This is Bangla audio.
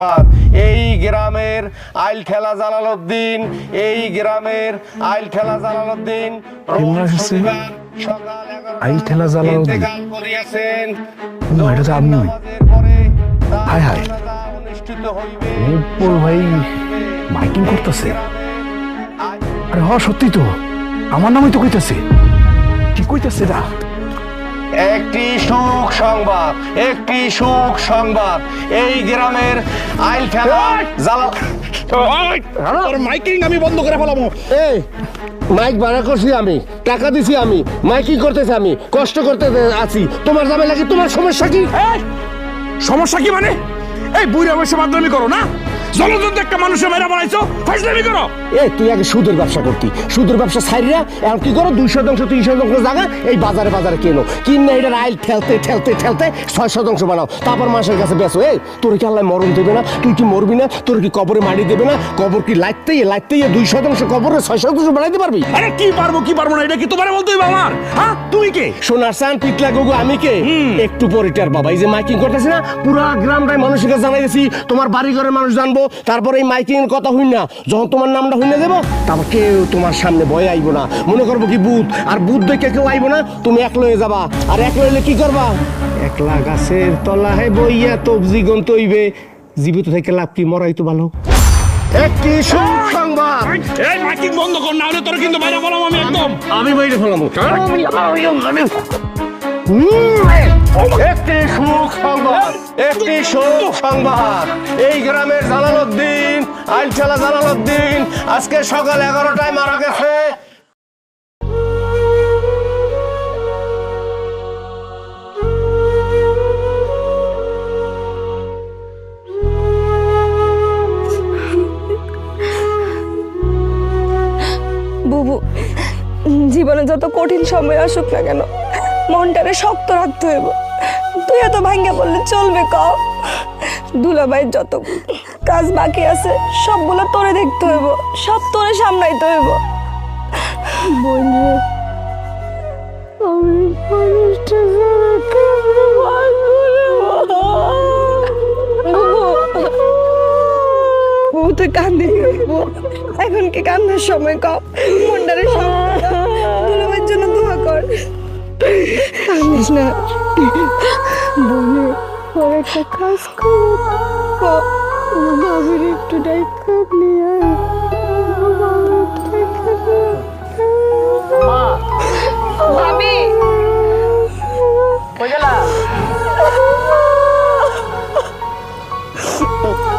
এই গ্রামের আইল ঠেলা জালালউদ্দিন, এই গ্রামের আইল ঠেলা জালালউদ্দিন আইল ঠেলা জালালউদ্দিন করিয়াছেন। এটা তো আমি হাই হাই অনুষ্ঠিত হইবে। উপর ভাই মাইকিং করতেছে। আরে হ সত্যি তো, আমার নামই তো কইতাছে। কি কইতাছে না? একটি সুখ সংবাদ, একটি সুখ সংবাদ। এই গ্রামের আইল ঠেলা জালাল মাইকিং আমি বন্ধ করে ফেলাবো। এই মাইক ভাড়া করছি আমি, টাকা দিছি আমি, মাইকিং করতেছি আমি, কষ্ট করতে আছি। তোমার যাবে লাগে, তোমার সমস্যা কি? সমস্যা কি মানে? এই বুড়ি অবশ্য মাধ্যমে করো না, জলজন্ত একটা মানুষের মেরা বানাইছো, ফাইজলামি করো। এই তুই আগে সুদের ব্যবসা করতি, সুদের ব্যবসা ছাইরা এখন কি করো? 200-300 জায়গা এই বাজারে বাজারে কেনো, কিনে এটা আইল ঠেলতে ঠেলতে ঠেলতে 600 বানাও, তারপর মাসের কাছে বেচো। এই তোর কি আল্লাহ মরণ দেবে না? তুই কি মরবি না? তোর কি কবরে মাটি দেবে না? কবর কি লাইতে 200 কবরে 600 বানাইতে পারবি? আরে কি পারবো না, এটা কি তোমার বলতে হইবে আমার? হ্যাঁ তুমি কে? সোনার চান পিতলা গগু আমি কে? একটু পরিটার বাবা, এই যে মাইকিং করতেছি না, পুরা গ্রামটাই মানুষের কাছে জানাইছি, তোমার বাড়ি ঘরের মানুষ জানবো। তারপরে এই মাইকিং এর কথা হই না, যখন তোমার নামটা হই না দেবো, তারপর কেউ তোমার সামনে ভয় আইবো না। মনে করবো কি ভূত, আর ভূত দেখে কেউ আইবো না, তুমি একলা হয়ে যাবা। আর একলা হইলে কি করবা? একলা গাছের তলায় বইয়া তবজি গন্ত হইবে, জীবিত থেকে লাভ কি? মরাই তো ভালো। একটি সুখ সংবাদ। এই মাইকিং বন্ধ কর, না হলে তোর কিন্তু বাইরে বললাম আমি একদম। আমি বাইরে ফেলাম। একটি সুখ সংবাদ, একটি সুখ সংবাদ। এই গ্রামের জালালউদ্দিন, আইল ঠেলা জালালউদ্দিন আজকে সকাল 11টায় মারা গেছে। বুবু, জীবনে যত কঠিন সময় আসুক না কেন, মনটারে শক্ত রাখতে হইব। তুই এত ভাঙ্গা বললে চলবে? ক দুলাভাইয়ের যত কাজ বাকি আছে সবগুলো তোরে দেখতে হইব, সব তোরে সামলাইতে হইব। বলবে বুবু, তুই কান্দি, এখন কি কান্নার সময়? ক মনটারে শক্ত, দুলাভাইয়ের জন্য দোয়া কর। কান্দিস না বলে, ওর একটা কাজ কর, বাবির একটু ডাইকা নিয়ে